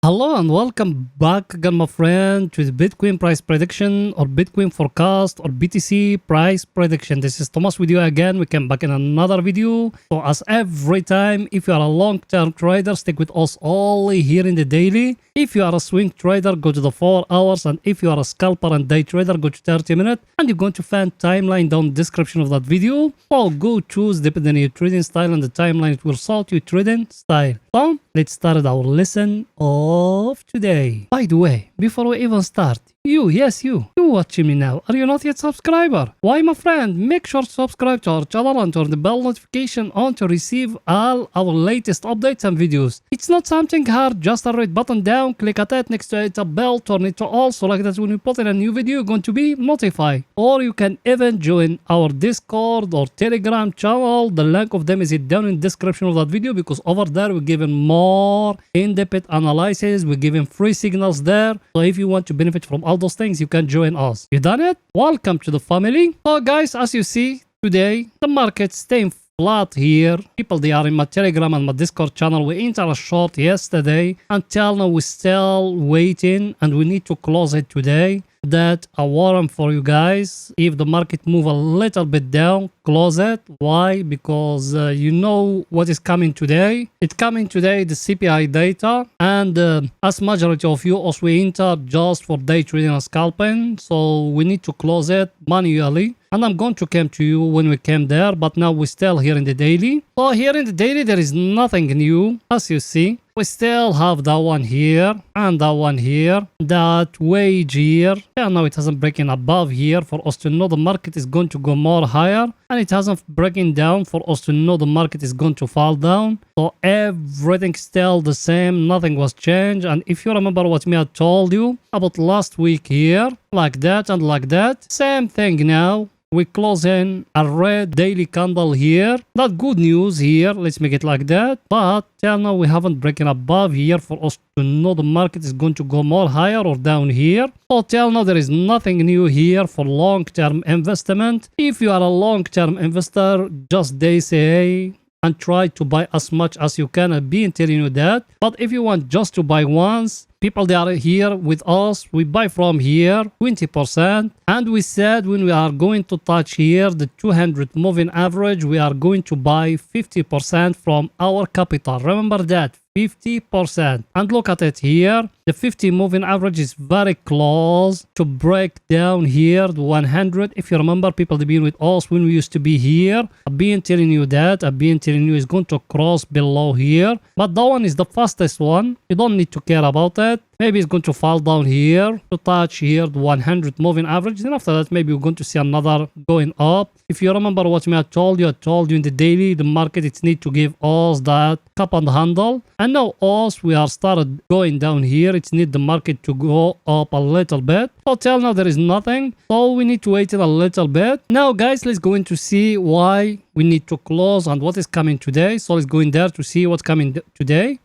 Hello and welcome back again, my friend, to the Bitcoin price prediction or Bitcoin forecast or BTC price prediction. This is Thomas with you again. We came back in another video. So as every time, if you are a long-term trader, stick with us only here in the daily. If you are a swing trader, go to the 4 hours. And if you are a scalper and day trader, go to 30 minutes. And you're going to find timeline down the description of that video. So go choose depending on your trading style and the timeline it will suit your trading style. So let's start our lesson of today. By the way, before we even start, you watching me now, are you not yet subscriber? Why, my friend, make sure to subscribe to our channel and turn the bell notification on to receive all our latest updates and videos. It's not something hard, just a red button down, click at it, next to it a bell, turn it to all, so like that when we put in a new video, you're going to be notified. Or you can even join our Discord or Telegram channel. The link of them is down in the description of that video, because over there we're giving more in-depth analysis, we're giving free signals there. So if you want to benefit from all those things, you can join us. You done it? Welcome to the family. So guys, as you see today, the market staying flat here. People, they are in my Telegram and my Discord channel. We entered a short yesterday. Until now, we're still waiting and we need to close it today. That a warning for you guys. If the market move a little bit down, close it. Why? Because you know what is coming today. It's coming today, the CPI data, and as majority of you also we enter just for day trading and scalping, so we need to close it manually. And I'm going to come to you when we came there, but now we're still here in the daily. So here in the daily, there is nothing new, as you see. We still have that one here and that one here, that wage here. Yeah, now it hasn't breaking above here for us to know the market is going to go more higher, and it hasn't breaking down for us to know the market is going to fall down. So everything still the same, nothing was changed. And if you remember what me I told you about last week here, like that and like that, same thing now. We close in a red daily candle here. Not good news here. Let's make it like that. But till now we haven't broken above here for us to know the market is going to go more higher or down here. So till now there is nothing new here for long-term investment. If you are a long-term investor, just day say and try to buy as much as you can. I've been telling you that. But if you want just to buy once, people, they are here with us. We buy from here 20. And we said when we are going to touch here the 200 moving average, we are going to buy 50% from our capital. Remember that, 50%. And look at it here. The 50 moving average is very close to break down here the 100. If you remember, people, they've been with us when we used to be here. I've been telling you that. I've been telling you it's going to cross below here. But that one is the fastest one. You don't need to care about it. Maybe it's going to fall down here to touch here the 100 moving average. Then after that, maybe we're going to see another going up. If you remember what I told you in the daily, the market, it need to give us that cup and handle. And now us, we are started going down here. It need the market to go up a little bit. So till now, there is nothing. So we need to wait a little bit. Now, guys, let's go in to see why we need to close and what is coming today. So let's go in there to see what's coming today.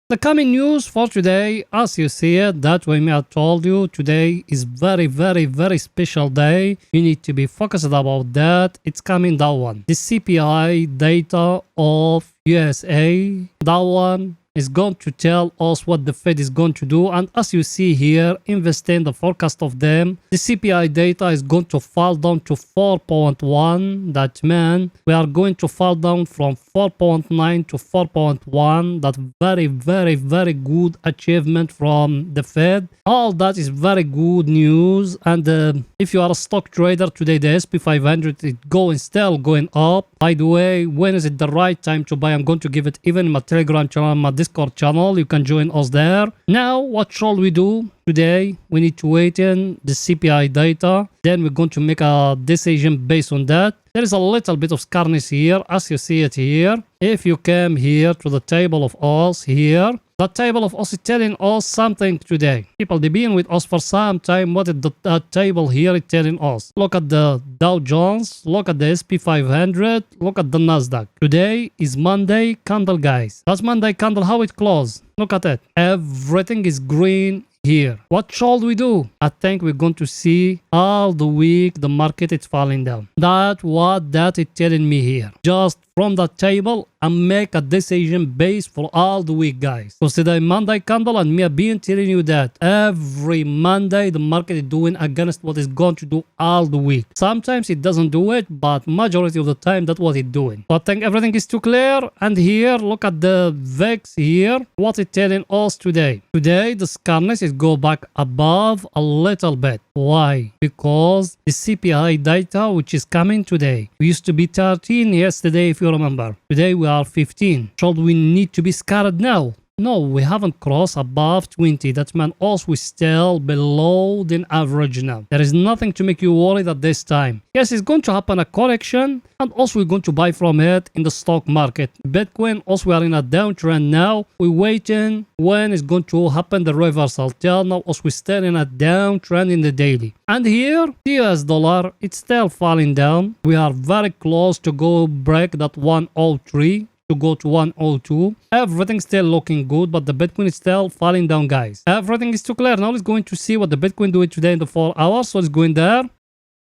The coming news for today, as you see it, that way I told you, today is very, very, very special day. You need to be focused about that. It's coming, that one. The CPI data of USA, that one is going to tell us what the Fed is going to do. And as you see here, investing the forecast of them, the CPI data is going to fall down to 4.1. That means we are going to fall down from 4.9 to 4.1. That very, very, very good achievement from the Fed. All that is very good news. And if you are a stock trader today, the SP 500 is still going up. By the way, when is it the right time to buy? I'm going to give it even in my Telegram channel, my Discord channel. You can join us there. Now, what shall we do today? We need to wait in the CPI data. Then we're going to make a decision based on that. There is a little bit of scarcity here, as you see it here. If you come here to the table of us here, the table of us is telling us something today. People, they've been with us for some time. What is the table here is telling us? Look at the Dow Jones. Look at the SP 500. Look at the Nasdaq. Today is Monday candle, guys. That's Monday candle. How it closed? Look at it. Everything is green here. What shall we do? I think we're going to see all the week the market is falling down. That's what that is telling me here. Just from that table and make a decision based for all the week, guys. So today Monday candle, and me being telling you that every Monday the market is doing against what it's going to do all the week. Sometimes it doesn't do it, but majority of the time that's what it's doing. So I think everything is too clear. And here, look at the VIX here. What it's telling us today. Today the scarness is go back above a little bit. Why? Because the CPI data which is coming today. We used to be 13 yesterday, if you remember. Today we are 15. Should we need to be scared now? No, we haven't crossed above 20. That means also we're still below the average now. There is nothing to make you worried at this time. Yes, it's going to happen a correction, and also we're going to buy from it in the stock market. Bitcoin, also we are in a downtrend now. We're waiting when it's going to happen the reversal. Till now, also we're still in a downtrend in the daily. And here, the US dollar, it's still falling down. We are very close to go break that 103. To go to 102. Everything's still looking good, but the Bitcoin is still falling down, guys. Everything is too clear. Now let's going to see what the Bitcoin doing today in the 4 hours. So let's go in there.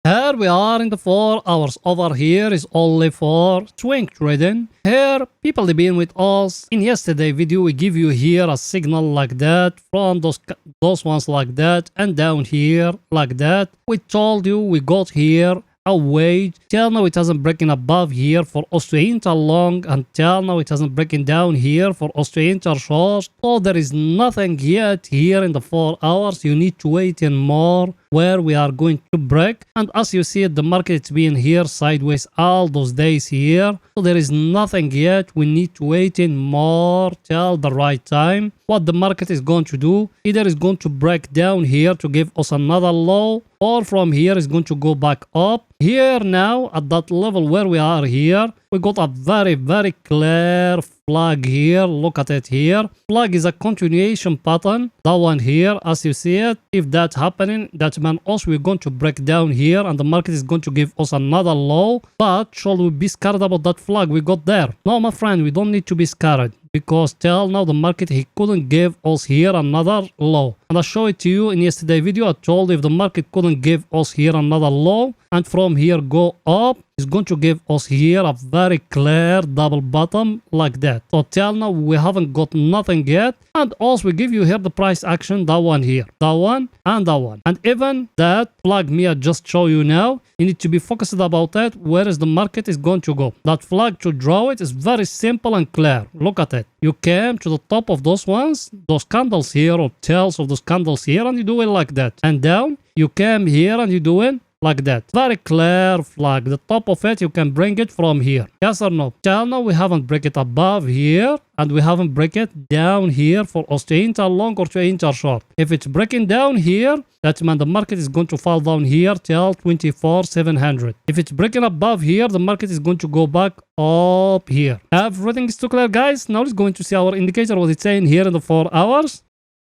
Here we are in the 4 hours. Over here is only for swing trading. Here, people they've been with us. In yesterday video, we give you here a signal like that, from those ones like that, and down here like that. We told you we got here a wait. Till now it hasn't breaking above here for us to enter long, and till now it hasn't breaking down here for us to enter short. So there is nothing yet here in the 4 hours. You need to wait in more where we are going to break. And as you see, the market is being here sideways all those days here. So there is nothing yet. We need to wait in more till the right time. What the market is going to do, either is going to break down here to give us another low, or from here is going to go back up. Here now at that level where we are here, we got a very clear flag here. Look at it here. Flag is a continuation pattern. That one here, as you see it, if that's happening, that means also we're going to break down here and the market is going to give us another low. But should we be scared about that flag we got there? No, my friend, we don't need to be scared, because till now the market he couldn't give us here another low. And I showed it to you in yesterday video. I told if the market couldn't give us here another low and from here go up, it's going to give us here a very clear double bottom like that. So till now we haven't got nothing yet. And also we give you here the price action, that one here, that one and that one. And even that flag me I just show you now, you need to be focused about that. Where is the market is going to go? That flag to draw it is very simple and clear. Look at it. You came to the top of those ones, those candles here or tails of those candles here, and you do it like that. And down, you came here and you do it like that. Very clear flag. The top of it, you can bring it from here. Yes or no? Till now, we haven't break it above here, and we haven't break it down here for us to enter long or to enter short. If it's breaking down here, that means the market is going to fall down here till 24,700. If it's breaking above here, the market is going to go back up here. Everything is too clear, guys. Now let's going to see our indicator, what it's saying here in the 4 hours.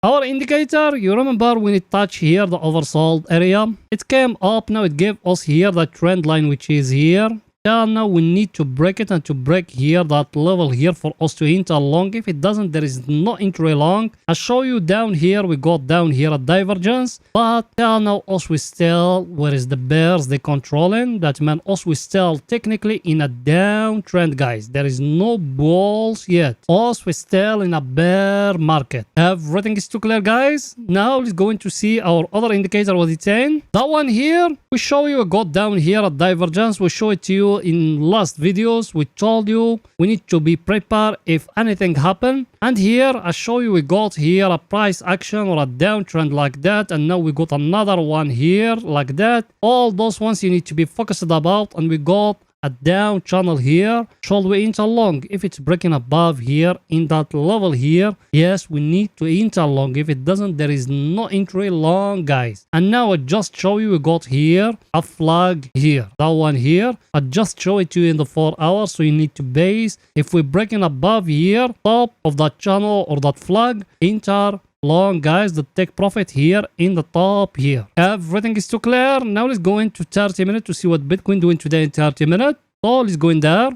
Our indicator, you remember when it touched here the oversold area, it came up. Now it gave us here the trend line which is here. Now we need to break it, and to break here that level here for us to enter long. If it doesn't, there is no entry long. I show you down here, we got down here a divergence, but now us we still, where is the bears they controlling? That means us we still technically in a downtrend, guys. There is no bulls yet. Us we still in a bear market. Everything is too clear, guys. Now let's going to see our other indicator, what it's saying. That one here, we show you, we got down here a divergence. We show it to you in last videos. We told you we need to be prepared if anything happen. And here I show you we got here a price action or a downtrend like that, and now we got another one here like that. All those ones you need to be focused about, and we got a down channel here. Shall we enter long? If it's breaking above here in that level here, yes, we need to enter long. If it doesn't, there is no entry long, guys. And now I just show you we got here a flag here, that one here. I just show it to you in the 4 hours, so you need to base. If we're breaking above here, top of that channel or that flag, enter long, guys. The take profit here in the top here. Everything is too clear. Now let's go into 30 minutes to see what Bitcoin doing today in 30 minutes. So let's go in there.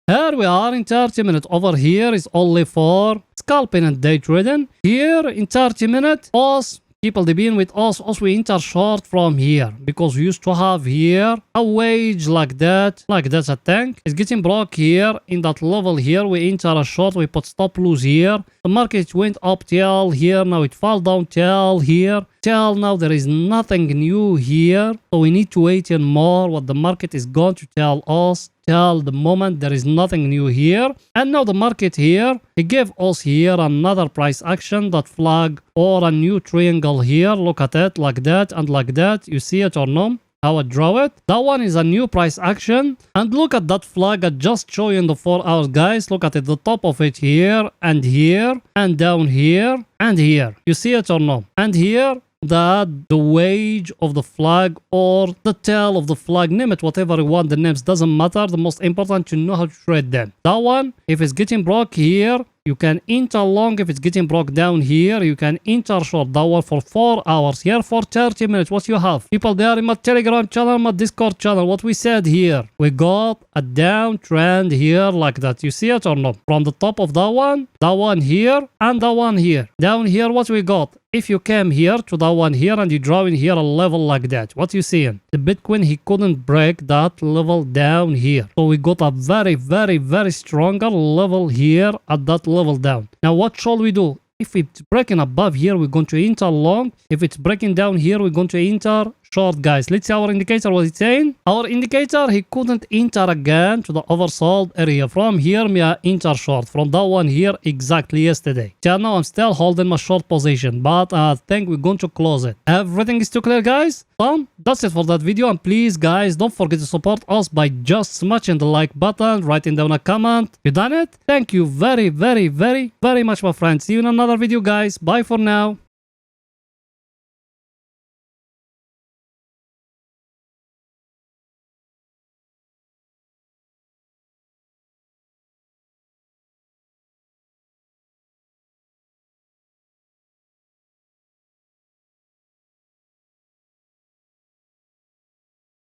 Here we are in 30 minutes. Over here is only for scalping and day trading. Here in 30 minutes, us people they been with us also we enter short from here because we used to have here a wage like that a tank. It's getting broke here in that level here. We enter a short, we put stop loss here. The market went up till here, now it fell down till here. Till now there is nothing new here, so we need to wait in more what the market is going to tell us. Till the moment there is nothing new here. And now the market here, he gave us here another price action, that flag or a new triangle here. Look at it like that and like that. You see it or no? How I draw it? That one is a new price action. And look at that flag I just showed you in the 4 hours, guys. Look at it, the top of it here and down here and here. You see it or no? And here, that the wage of the flag or the tail of the flag, name it whatever you want, the names doesn't matter. The most important to know how to trade them. That one, if it's getting broke here, you can enter long. If it's getting broke down here, you can enter short. That one for 4 hours here for 30 minutes. What you have? People there in my Telegram channel, my Discord channel, what we said here, we got a downtrend here like that. You see it or not? From the top of that one here and that one here. Down here, what we got? If you came here to that one here and you draw in here a level like that, what you seeing? The Bitcoin, he couldn't break that level down here. So we got a very, very, very stronger level here at that level down. Now what shall we do? If it's breaking above here, we're going to enter long. If it's breaking down here, we're going to enter short, guys. Let's see our indicator, what it's saying. Our indicator, he couldn't enter again to the oversold area. From here, me enter short. From that one here, exactly yesterday. Till now, I'm still holding my short position, but I think we're going to close it. Everything is too clear, guys? So, that's it for that video. And please, guys, don't forget to support us by just smashing the like button, writing down a comment. You done it? Thank you very, very, very, very much, my friends. See you in another video, guys. Bye for now.